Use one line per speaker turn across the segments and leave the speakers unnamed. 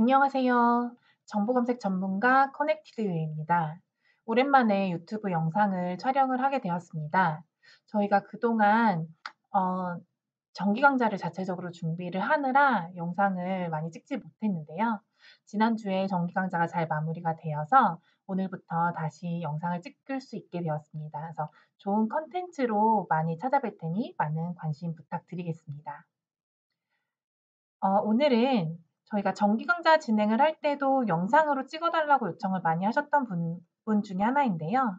안녕하세요. 정보검색 전문가 커넥티드 유입니다. 오랜만에 유튜브 영상을 촬영을 하게 되었습니다. 저희가 그동안 어, 정기 강좌를 자체적으로 준비를 하느라 영상을 많이 찍지 못했는데요. 지난주에 정기 강좌가 잘 마무리가 되어서 오늘부터 다시 영상을 찍을 수 있게 되었습니다. 그래서 좋은 컨텐츠로 많이 찾아뵐 테니 많은 관심 부탁드리겠습니다. 오늘은 저희가 정기 강좌 진행을 할 때도 영상으로 찍어 달라고 요청을 많이 하셨던 분 중에 하나인데요.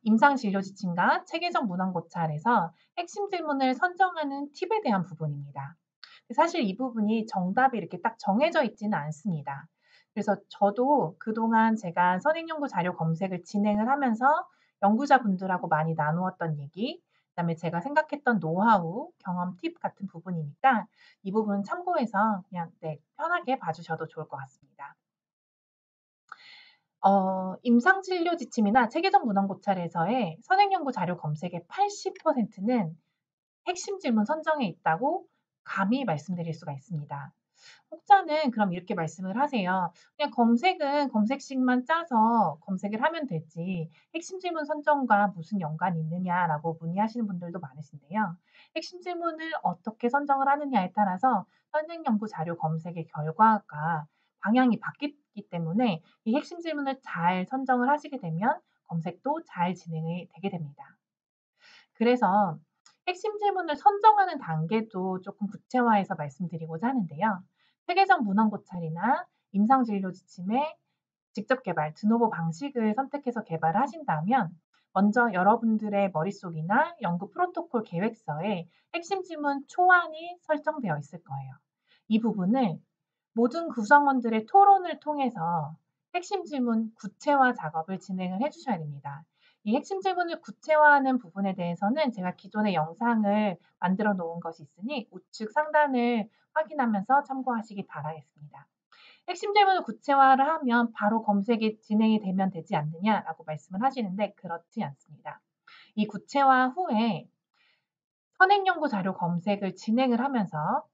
임상 진료 지침과 체계적 문헌 고찰에서 핵심 질문을 선정하는 팁에 대한 부분입니다. 사실 이 부분이 정답이 이렇게 딱 정해져 있지는 않습니다. 그래서 저도 그동안 제가 선행 연구 자료 검색을 진행을 하면서 연구자분들하고 많이 나누었던 얘기, 그다음에 제가 생각했던 노하우, 경험 팁 같은 부분이니까 이 부분 참고해서 그냥 편하게 봐 주셔도 좋을 것 같습니다. 임상 진료 지침이나 체계적 문헌 고찰에서의 선행 연구 자료 검색의 80%는 핵심 질문 선정에 있다고 감히 말씀드릴 수가 있습니다. 혹자는 그럼 이렇게 말씀을 하세요. "그냥 검색은 검색식만 짜서 검색을 하면 되지 핵심 질문 선정과 무슨 연관이 있느냐?"라고 문의하시는 분들도 많으신데요. 핵심 질문을 어떻게 선정을 하느냐에 따라서 선행 연구 자료 검색의 결과가 방향이 바뀌기 때문에 이 핵심 질문을 잘 선정을 하시게 되면 검색도 잘 진행이 되게 됩니다. 그래서 핵심 질문을 선정하는 단계도 조금 구체화해서 말씀드리고자 하는데요. 체계적 문헌 고찰이나 임상 진료 지침의 직접 개발, 드노보 방식을 선택해서 개발을 하신다면 먼저 여러분들의 머릿속이나 연구 프로토콜 계획서에 핵심 질문 초안이 설정되어 있을 거예요. 이 부분을 모든 구성원들의 토론을 통해서 핵심 질문 구체화 작업을 진행을 해 주셔야 됩니다. 이 핵심 질문을 구체화하는 부분에 대해서는 제가 기존에 영상을 만들어 놓은 것이 있으니 우측 상단을 확인하면서 참고하시기 바라겠습니다. 핵심 질문을 구체화를 하면 바로 검색이 진행이 되면 되지 않느냐라고 말씀을 하시는데 그렇지 않습니다. 이 구체화 후에 선행 연구 자료 검색을 진행을 하면서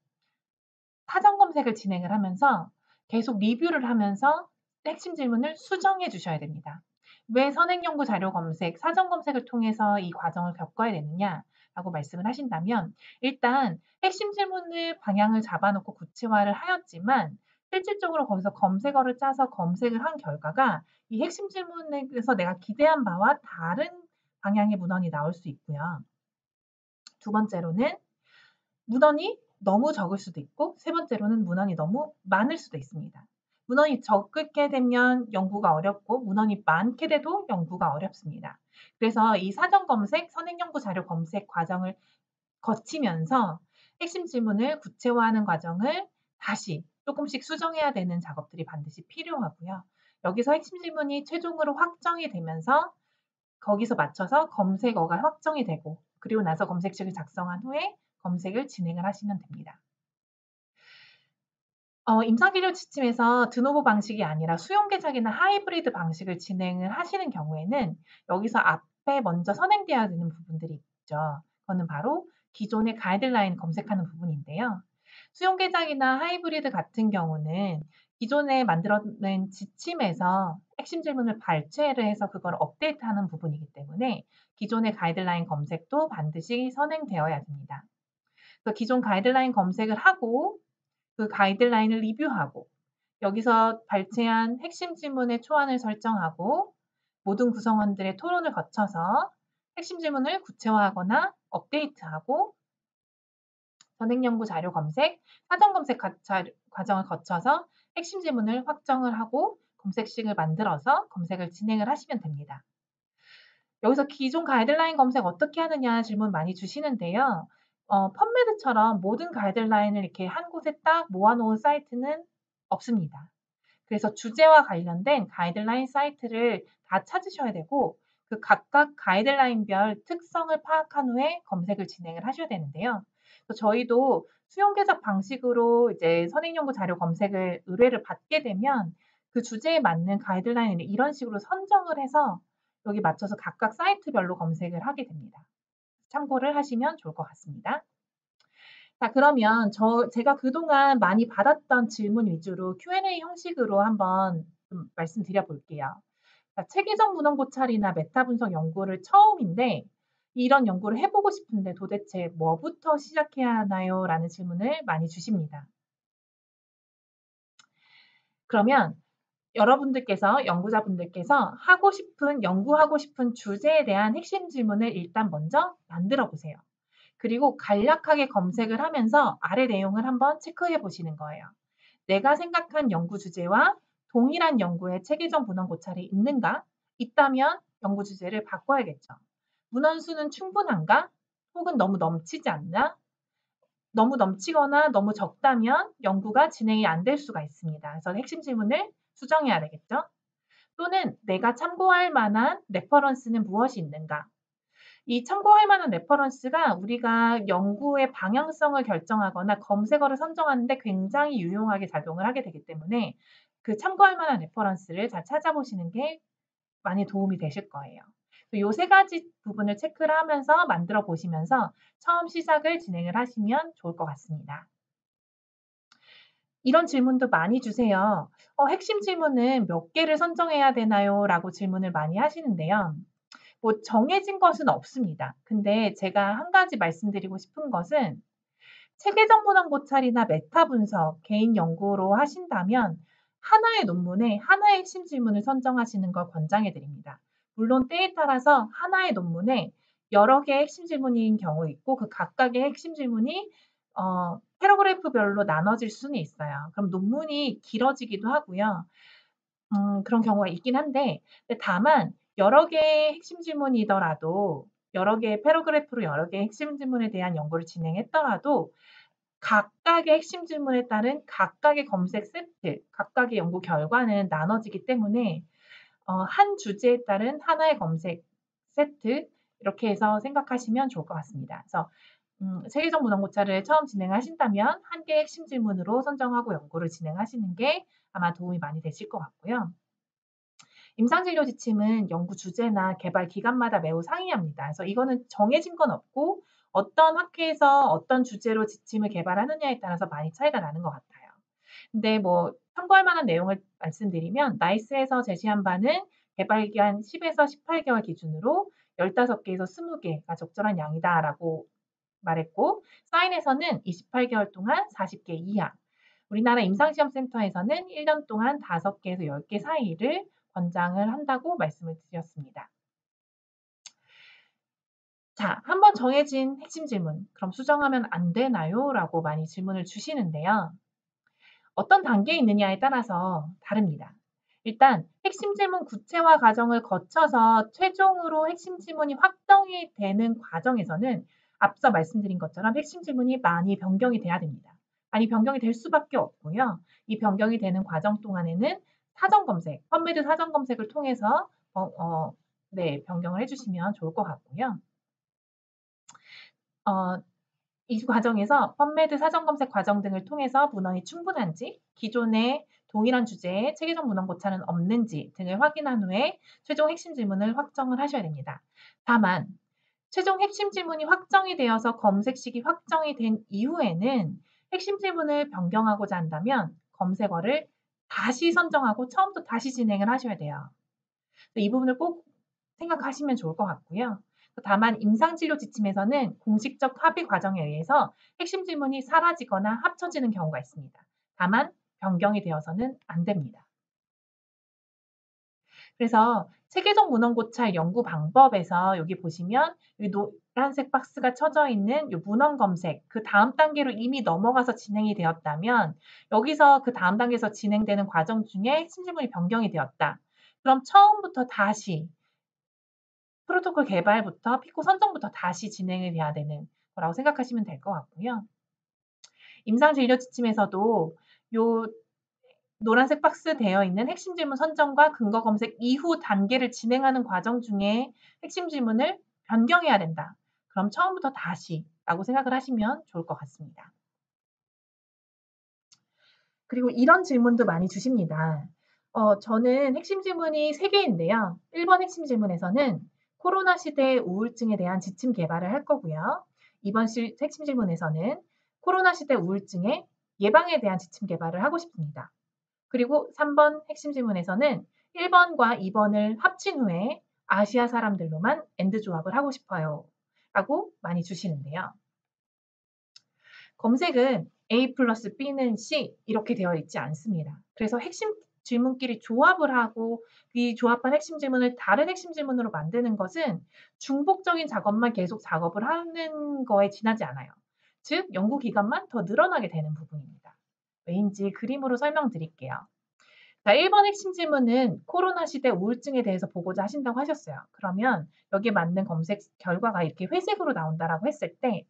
사전 검색을 진행을 하면서 계속 리뷰를 하면서 핵심 질문을 수정해 주셔야 됩니다. 왜 선행 연구 자료 검색, 사전 검색을 통해서 이 과정을 겪어야 되느냐라고 말씀을 하신다면 일단 핵심 질문을 방향을 잡아 놓고 구체화를 하였지만 실질적으로 거기서 검색어를 짜서 검색을 한 결과가 이 핵심 질문에서 내가 기대한 바와 다른 방향의 문헌이 나올 수 있고요. 두 번째로는 문헌이 너무 적을 수도 있고 세 번째로는 문헌이 너무 많을 수도 있습니다. 문헌이 적게 되면 연구가 어렵고 문헌이 많게 돼도 연구가 어렵습니다. 그래서 이 사전 검색, 선행 연구 자료 검색 과정을 거치면서 핵심 질문을 구체화하는 과정을 다시 조금씩 수정해야 되는 작업들이 반드시 필요하고요. 여기서 핵심 질문이 최종으로 확정이 되면서 거기서 맞춰서 검색어가 확정이 되고 그리고 나서 검색식을 작성한 후에 검색을 진행을 하시면 됩니다. 임상진료 지침에서 드노보 방식이 아니라 수용 계작이나 하이브리드 방식을 진행을 하시는 경우에는 여기서 앞에 먼저 선행되어야 되는 부분들이 있죠. 그거는 바로 기존의 가이드라인 검색하는 부분인데요. 수용 계작이나 하이브리드 같은 경우는 기존에 만들어낸 지침에서 핵심 질문을 발췌를 해서 그걸 업데이트하는 부분이기 때문에 기존의 가이드라인 검색도 반드시 선행되어야 됩니다. 그래서 기존 가이드라인 검색을 하고 그 가이드라인을 리뷰하고 여기서 발췌한 핵심 질문의 초안을 설정하고 모든 구성원들의 토론을 거쳐서 핵심 질문을 구체화하거나 업데이트하고 선행 연구 자료 검색, 사전 검색 과정을 거쳐서 핵심 질문을 확정을 하고 검색식을 만들어서 검색을 진행을 하시면 됩니다. 여기서 기존 가이드라인 검색 어떻게 하느냐 질문 많이 주시는데요. 펀메드처럼 모든 가이드라인을 이렇게 한 곳에 딱 모아 놓은 사이트는 없습니다. 그래서 주제와 관련된 가이드라인 사이트를 다 찾으셔야 되고 그 각각 가이드라인별 특성을 파악한 후에 검색을 진행을 하셔야 되는데요. 저희도 수용 계작 방식으로 이제 선행 연구 자료 검색을 의뢰를 받게 되면 그 주제에 맞는 가이드라인을 이런 식으로 선정을 해서 여기 맞춰서 각각 사이트별로 검색을 하게 됩니다. 참고를 하시면 좋을 것 같습니다. 자, 그러면 제가 그동안 많이 받았던 질문 위주로 Q&A 형식으로 한번 좀 말씀드려 볼게요. 자, 체계적 문헌 고찰이나 메타 분석 연구를 처음인데 이런 연구를 해보고 싶은데 도대체 뭐부터 시작해야 하나요? 라는 질문을 많이 주십니다. 그러면 여러분들께서, 연구자분들께서 연구하고 싶은 주제에 대한 핵심 질문을 일단 먼저 만들어 보세요. 그리고 간략하게 검색을 하면서 아래 내용을 한번 체크해 보시는 거예요. 내가 생각한 연구 주제와 동일한 연구의 체계적 문헌 고찰이 있는가? 있다면 연구 주제를 바꿔야겠죠. 문헌 수는 충분한가? 혹은 너무 넘치지 않나? 너무 넘치거나 너무 적다면 연구가 진행이 안 될 수가 있습니다. 그래서 핵심 질문을 수정해야 되겠죠. 또는 내가 참고할 만한 레퍼런스는 무엇이 있는가? 이 참고할 만한 레퍼런스가 우리가 연구의 방향성을 결정하거나 검색어를 선정하는데 굉장히 유용하게 작용을 하게 되기 때문에 그 참고할 만한 레퍼런스를 잘 찾아보시는 게 많이 도움이 되실 거예요. 요 세 가지 부분을 체크를 하면서 만들어 보시면서 처음 시작을 진행을 하시면 좋을 것 같습니다. 이런 질문도 많이 주세요. 핵심 질문은 몇 개를 선정해야 되나요? 라고 질문을 많이 하시는데요. 뭐 정해진 것은 없습니다. 근데 제가 한 가지 말씀드리고 싶은 것은 체계적 문헌 고찰이나 메타 분석, 개인 연구로 하신다면 하나의 논문에 하나의 핵심 질문을 선정하시는 걸 권장해 드립니다. 물론 때에 따라서 하나의 논문에 여러 개의 핵심 질문인 경우 있고 그 각각의 핵심 질문이 패러그래프별로 나눠질 수는 있어요. 그럼 논문이 길어지기도 하고요. 그런 경우가 있긴 한데 다만 여러 개의 핵심 질문이더라도 여러 개의 패러그래프로 여러 개의 핵심 질문에 대한 연구를 진행했더라도 각각의 핵심 질문에 따른 각각의 검색 세트, 각각의 연구 결과는 나눠지기 때문에 한 주제에 따른 하나의 검색 세트 이렇게 해서 생각하시면 좋을 것 같습니다. 그래서 체계적 문헌 고찰을 처음 진행하신다면 한 개의 핵심 질문으로 선정하고 연구를 진행하시는 게 아마 도움이 많이 되실 것 같고요. 임상진료 지침은 연구 주제나 개발 기간마다 매우 상이합니다. 그래서 이거는 정해진 건 없고 어떤 학회에서 어떤 주제로 지침을 개발하느냐에 따라서 많이 차이가 나는 것 같아요. 근데 뭐 참고할 만한 내용을 말씀드리면 나이스에서 제시한 바는 개발 기간 10에서 18개월 기준으로 15개에서 20개가 적절한 양이다라고 말했고 사인에서는 28개월 동안 40개 이하, 우리나라 임상시험센터에서는 1년 동안 5개에서 10개 사이를 권장을 한다고 말씀을 드렸습니다. 자, 한번 정해진 핵심 질문, 그럼 수정하면 안 되나요? 라고 많이 질문을 주시는데요. 어떤 단계에 있느냐에 따라서 다릅니다. 일단 핵심 질문 구체화 과정을 거쳐서 최종으로 핵심 질문이 확정이 되는 과정에서는 앞서 말씀드린 것처럼 핵심 질문이 많이 변경이 돼야 됩니다. 많이 변경이 될 수밖에 없고요. 이 변경이 되는 과정 동안에는 사전 검색, 펀메드 사전 검색을 통해서 변경을 해주시면 좋을 것 같고요. 이 과정에서 펀메드 사전 검색 과정 등을 통해서 문헌이 충분한지, 기존의 동일한 주제에 체계적 문헌 고찰은 없는지 등을 확인한 후에 최종 핵심 질문을 확정을 하셔야 됩니다. 다만 최종 핵심 질문이 확정이 되어서 검색식이 확정이 된 이후에는 핵심 질문을 변경하고자 한다면 검색어를 다시 선정하고 처음부터 다시 진행을 하셔야 돼요. 이 부분을 꼭 생각하시면 좋을 것 같고요. 다만 임상진료 지침에서는 공식적 합의 과정에 의해서 핵심 질문이 사라지거나 합쳐지는 경우가 있습니다. 다만 변경이 되어서는 안 됩니다. 그래서 체계적 문헌 고찰 연구 방법에서 여기 보시면 이 노란색 박스가 쳐져 있는 이 문헌 검색, 그 다음 단계로 이미 넘어가서 진행이 되었다면 여기서 그 다음 단계에서 진행되는 과정 중에 핵심 질문이 변경이 되었다. 그럼 처음부터 다시 프로토콜 개발부터 피코 선정부터 다시 진행이 돼야 되는 거라고 생각하시면 될 것 같고요. 임상 진료 지침에서도 요 노란색 박스 되어 있는 핵심 질문 선정과 근거 검색 이후 단계를 진행하는 과정 중에 핵심 질문을 변경해야 된다. 그럼 처음부터 다시라고 생각을 하시면 좋을 것 같습니다. 그리고 이런 질문도 많이 주십니다. 저는 핵심 질문이 3개인데요. 1번 핵심 질문에서는 코로나 시대의 우울증에 대한 지침 개발을 할 거고요. 2번 핵심 질문에서는 코로나 시대 우울증의 예방에 대한 지침 개발을 하고 싶습니다. 그리고 3번 핵심 질문에서는 1번과 2번을 합친 후에 아시아 사람들로만 엔드 조합을 하고 싶어요. 라고 많이 주시는데요. 검색은 A 플러스 B는 C 이렇게 되어 있지 않습니다. 그래서 핵심 질문끼리 조합을 하고 이 조합한 핵심 질문을 다른 핵심 질문으로 만드는 것은 중복적인 작업만 계속 작업을 하는 거에 지나지 않아요. 즉, 연구 기간만 더 늘어나게 되는 부분입니다. 왜인지 그림으로 설명드릴게요. 자, 1번 핵심 질문은 코로나 시대 우울증에 대해서 보고자 하신다고 하셨어요. 그러면 여기에 맞는 검색 결과가 이렇게 회색으로 나온다라고 했을 때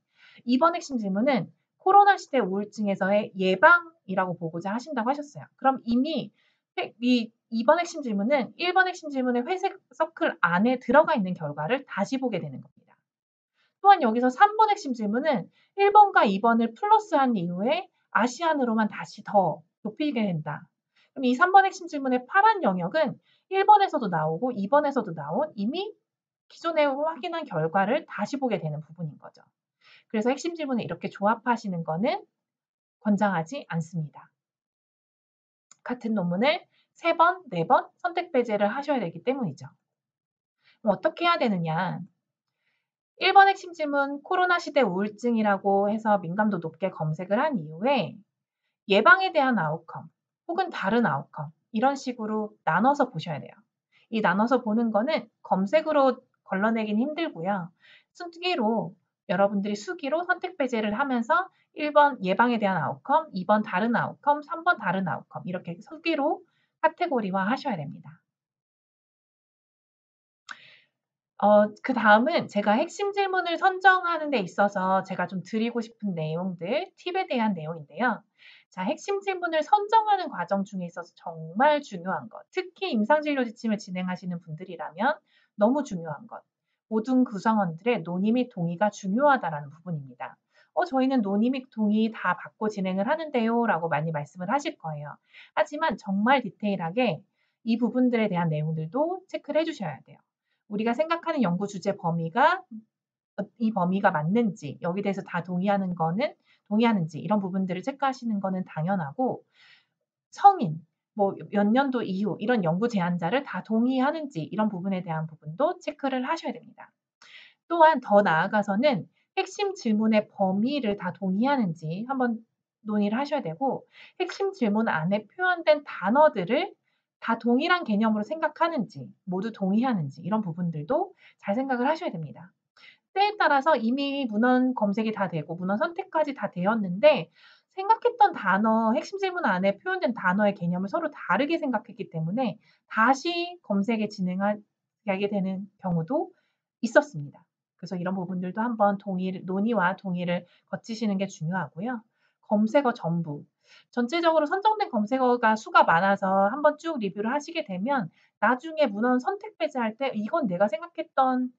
2번 핵심 질문은 코로나 시대 우울증에서의 예방이라고 보고자 하신다고 하셨어요. 그럼 이미 이 2번 핵심 질문은 1번 핵심 질문의 회색 서클 안에 들어가 있는 결과를 다시 보게 되는 겁니다. 또한 여기서 3번 핵심 질문은 1번과 2번을 플러스한 이후에 아시안으로만 다시 더 좁히게 된다. 그럼 이 3번 핵심 질문의 파란 영역은 1번에서도 나오고 2번에서도 나온 이미 기존에 확인한 결과를 다시 보게 되는 부분인 거죠. 그래서 핵심 질문을 이렇게 조합하시는 거는 권장하지 않습니다. 같은 논문을 3번, 4번 선택 배제를 하셔야 되기 때문이죠. 그럼 어떻게 해야 되느냐? 1번 핵심 질문 코로나 시대 우울증이라고 해서 민감도 높게 검색을 한 이후에 예방에 대한 아웃컴 혹은 다른 아웃컴 이런 식으로 나눠서 보셔야 돼요. 이 나눠서 보는 거는 검색으로 걸러내긴 힘들고요. 여러분들이 수기로 선택 배제를 하면서 1번 예방에 대한 아웃컴, 2번 다른 아웃컴, 3번 다른 아웃컴 이렇게 수기로 카테고리화 하셔야 됩니다. 그다음은 제가 핵심 질문을 선정하는 데 있어서 제가 좀 드리고 싶은 내용들, 팁에 대한 내용인데요. 자, 핵심 질문을 선정하는 과정 중에 있어서 정말 중요한 것, 특히 임상진료 지침을 진행하시는 분들이라면 너무 중요한 것, 모든 구성원들의 논의 및 동의가 중요하다라는 부분입니다. 저희는 논의 및 동의 다 받고 진행을 하는데요 라고 많이 말씀을 하실 거예요. 하지만 정말 디테일하게 이 부분들에 대한 내용들도 체크를 해주셔야 돼요. 우리가 생각하는 연구 주제 범위가 이 범위가 맞는지, 여기에 대해서 다 동의하는지 이런 부분들을 체크하시는 거는 당연하고 성인, 뭐 몇 년도 이후 이런 연구 제안자를 다 동의하는지 이런 부분에 대한 부분도 체크를 하셔야 됩니다. 또한 더 나아가서는 핵심 질문의 범위를 다 동의하는지 한번 논의를 하셔야 되고 핵심 질문 안에 표현된 단어들을 다 동일한 개념으로 생각하는지 모두 동의하는지 이런 부분들도 잘 생각을 하셔야 됩니다. 때에 따라서 이미 문헌 검색이 다 되고 문헌 선택까지 다 되었는데 생각했던 단어, 핵심 질문 안에 표현된 단어의 개념을 서로 다르게 생각했기 때문에 다시 검색에 진행하게 되는 경우도 있었습니다. 그래서 이런 부분들도 한번 논의와 동의를 거치시는 게 중요하고요. 검색어 전부. 전체적으로 선정된 검색어가 수가 많아서 한번 쭉 리뷰를 하시게 되면 나중에 문헌 선택 배제할 때 이건 내가 생각했던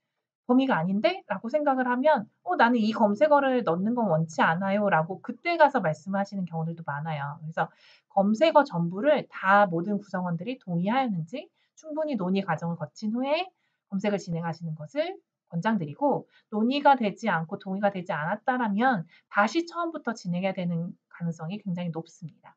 범위가 아닌데? 라고 생각을 하면 나는 이 검색어를 넣는 건 원치 않아요. 라고 그때 가서 말씀하시는 경우들도 많아요. 그래서 검색어 전부를 다 모든 구성원들이 동의하였는지 충분히 논의 과정을 거친 후에 검색을 진행하시는 것을 권장드리고 논의가 되지 않고 동의가 되지 않았다라면 다시 처음부터 진행해야 되는 가능성이 굉장히 높습니다.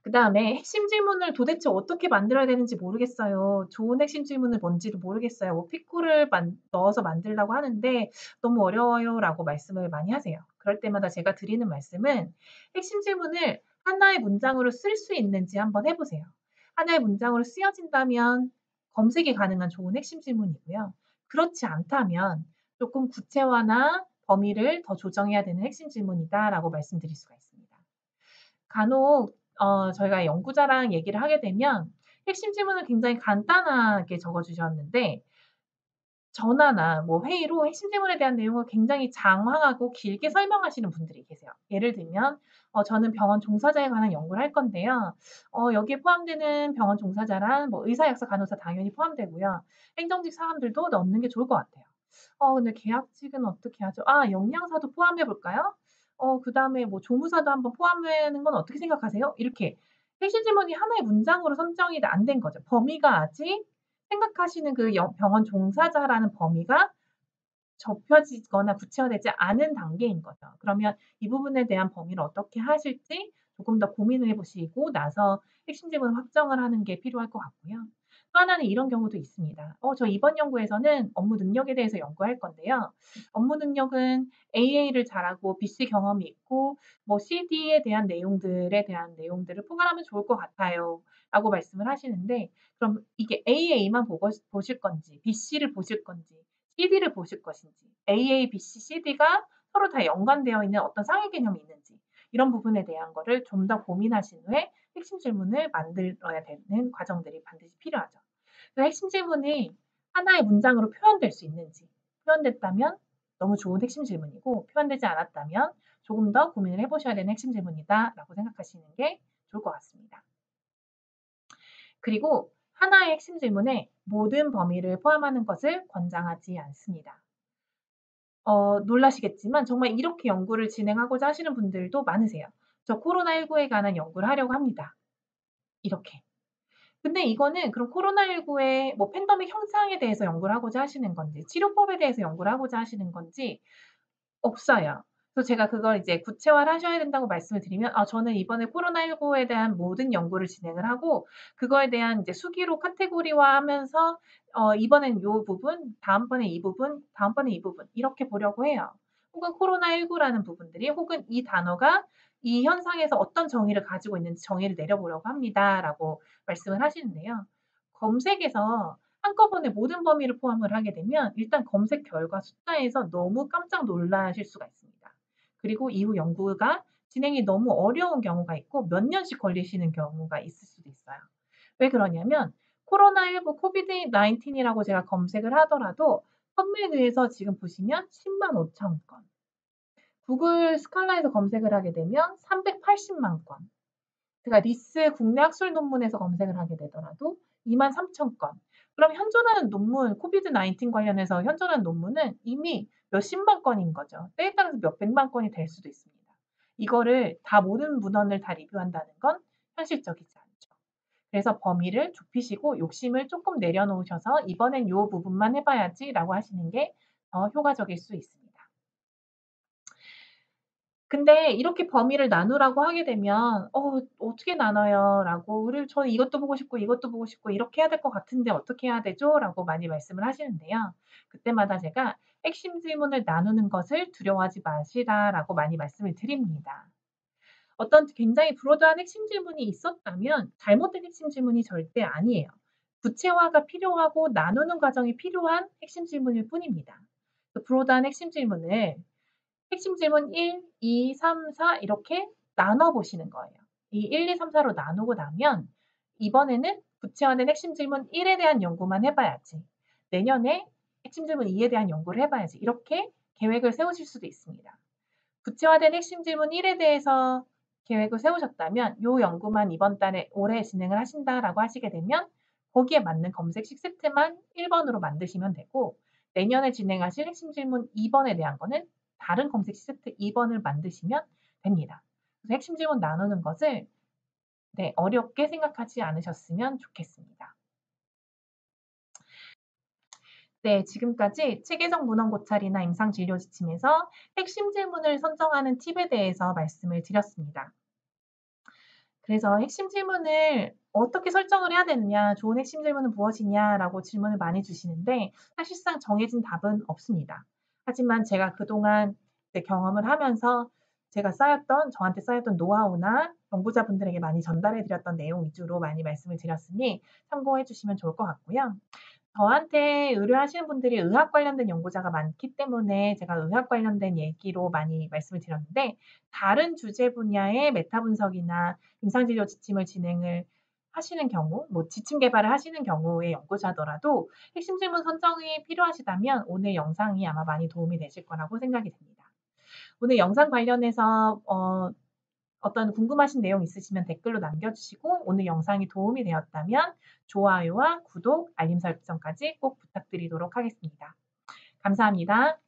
그다음에 핵심 질문을 도대체 어떻게 만들어야 되는지 모르겠어요. 좋은 핵심 질문은 뭔지도 모르겠어요. 뭐 피코를 넣어서 만들라고 하는데 너무 어려워요라고 말씀을 많이 하세요. 그럴 때마다 제가 드리는 말씀은 핵심 질문을 하나의 문장으로 쓸 수 있는지 한번 해 보세요. 하나의 문장으로 쓰여진다면 검색이 가능한 좋은 핵심 질문이고요. 그렇지 않다면 조금 구체화나 범위를 더 조정해야 되는 핵심 질문이다라고 말씀드릴 수가 있습니다. 간혹 저희가 연구자랑 얘기를 하게 되면 핵심 질문을 굉장히 간단하게 적어 주셨는데 전화나 뭐 회의로 핵심 질문에 대한 내용을 굉장히 장황하고 길게 설명하시는 분들이 계세요. 예를 들면 "저는 병원 종사자에 관한 연구를 할 건데요. 여기에 포함되는 병원 종사자란 뭐 의사, 약사, 간호사 당연히 포함되고요. 행정직 사람들도 넣는 게 좋을 것 같아요. 근데 계약직은 어떻게 하죠? 아, 영양사도 포함해 볼까요? 그다음에 뭐 조무사도 한번 포함하는 건 어떻게 생각하세요?" 이렇게 핵심 질문이 하나의 문장으로 선정이 안 된 거죠. 범위가 아직 생각하시는 그 병원 종사자라는 범위가 접혀지거나 구체화되지 않은 단계인 거죠. 그러면 이 부분에 대한 범위를 어떻게 하실지 조금 더 고민을 해 보시고 나서 핵심 지문 확정을 하는 게 필요할 것 같고요. 또 하나는 이런 경우도 있습니다. 저 이번 연구에서는 업무 능력에 대해서 연구할 건데요. 업무 능력은 AA를 잘하고 BC 경험이 있고 뭐 CD에 대한 내용들을 포괄하면 좋을 것 같아요. 라고 말씀을 하시는데 그럼 이게 AA만 보실 건지 BC를 보실 건지 CD를 보실 것인지 AA, BC, CD가 서로 다 연관되어 있는 어떤 상위 개념이 있는지 이런 부분에 대한 거를 좀 더 고민하신 후에 핵심 질문을 만들어야 되는 과정들이 반드시 필요하죠. 그 핵심 질문이 하나의 문장으로 표현될 수 있는지 표현됐다면 너무 좋은 핵심 질문이고 표현되지 않았다면 조금 더 고민을 해 보셔야 되는 핵심 질문이다라고 생각하시는 게 좋을 것 같습니다. 그리고 하나의 핵심 질문에 모든 범위를 포함하는 것을 권장하지 않습니다. 놀라시겠지만 정말 이렇게 연구를 진행하고자 하시는 분들도 많으세요. "저 코로나19에 관한 연구를 하려고 합니다." 이렇게. 근데 이거는 그럼 코로나19의 뭐 팬데믹 형상에 대해서 연구를 하고자 하시는 건지 치료법에 대해서 연구를 하고자 하시는 건지 없어요. 그래서 제가 그걸 이제 구체화를 하셔야 된다고 말씀을 드리면 저는 이번에 코로나19에 대한 모든 연구를 진행을 하고 그거에 대한 이제 수기로 카테고리화하면서 이번엔 요 부분, 다음번에 이 부분, 다음번에 이 부분 이렇게 보려고 해요. 혹은 코로나19라는 부분들이 혹은 이 단어가 이 현상에서 어떤 정의를 가지고 있는지 정의를 내려보려고 합니다라고 말씀을 하시는데요. 검색에서 한꺼번에 모든 범위를 포함을 하게 되면 일단 검색 결과 숫자에서 너무 깜짝 놀라실 수가 있습니다. 그리고 이후 연구가 진행이 너무 어려운 경우가 있고 몇 년씩 걸리시는 경우가 있을 수도 있어요. 왜 그러냐면 코로나19 코비드-19이라고 제가 검색을 하더라도 펀메드에서 지금 보시면 10만 5천 건, 구글 스칼라에서 검색을 하게 되면 380만 건, 제가 리스 국내 학술 논문에서 검색을 하게 되더라도 2만 3천 건. 그럼 현존하는 논문 코비드-19 관련해서 현존하는 논문은 이미 몇십만 건인 거죠. 때에 따라서 몇백만 건이 될 수도 있습니다. 이거를 다 모든 문헌을 다 리뷰한다는 건 현실적이지 않죠. 그래서 범위를 좁히시고 욕심을 조금 내려놓으셔서 '이번엔 요 부분만 해 봐야지.'라고 하시는 게 더 효과적일 수 있습니다. 근데 이렇게 범위를 나누라고 하게 되면 어떻게 나눠요?"라고 "우리 저는 이것도 보고 싶고 이것도 보고 싶고 이렇게 해야 될 것 같은데 어떻게 해야 되죠?"라고 많이 말씀을 하시는데요. 그때마다 제가 "핵심 질문을 나누는 것을 두려워하지 마시라."라고 많이 말씀을 드립니다. 어떤 굉장히 브로드한 핵심 질문이 있었다면 잘못된 핵심 질문이 절대 아니에요. 구체화가 필요하고 나누는 과정이 필요한 핵심 질문일 뿐입니다. 그 브로드한 핵심 질문을 핵심 질문 1, 2, 3, 4 이렇게 나눠 보시는 거예요. 이 1, 2, 3, 4로 나누고 나면 이번에는 구체화된 핵심 질문 1에 대한 연구만 해 봐야지. 내년에 핵심 질문 2에 대한 연구를 해 봐야지. 이렇게 계획을 세우실 수도 있습니다. 구체화된 핵심 질문 1에 대해서 계획을 세우셨다면 요 연구만 이번 달에 올해 진행을 하신다라고 하시게 되면 거기에 맞는 검색식 세트만 1 번으로 만드시면 되고 내년에 진행하실 핵심 질문 2 번에 대한 거는 다른 검색식 세트 2 번을 만드시면 됩니다. 그래서 핵심 질문 나누는 것을 어렵게 생각하지 않으셨으면 좋겠습니다. 네, 지금까지 체계적 문헌 고찰이나 임상 진료 지침에서 핵심 질문을 선정하는 팁에 대해서 말씀을 드렸습니다. 그래서 핵심 질문을 어떻게 설정을 해야 되느냐, 좋은 핵심 질문은 무엇이냐라고 질문을 많이 주시는데 사실상 정해진 답은 없습니다. 하지만 제가 그동안 경험을 하면서 저한테 쌓였던 노하우나 연구자분들에게 많이 전달해 드렸던 내용 위주로 많이 말씀을 드렸으니 참고해 주시면 좋을 것 같고요. 저한테 의뢰하시는 분들이 의학 관련된 연구자가 많기 때문에 제가 의학 관련된 얘기로 많이 말씀을 드렸는데 다른 주제 분야의 메타 분석이나 임상진료 지침을 진행을 하시는 경우, 뭐 지침 개발을 하시는 경우의 연구자더라도 핵심 질문 선정이 필요하시다면 오늘 영상이 아마 많이 도움이 되실 거라고 생각이 됩니다. 오늘 영상 관련해서 어떤 궁금하신 내용 있으시면 댓글로 남겨주시고 오늘 영상이 도움이 되었다면 좋아요와 구독, 알림 설정까지 꼭 부탁드리도록 하겠습니다. 감사합니다.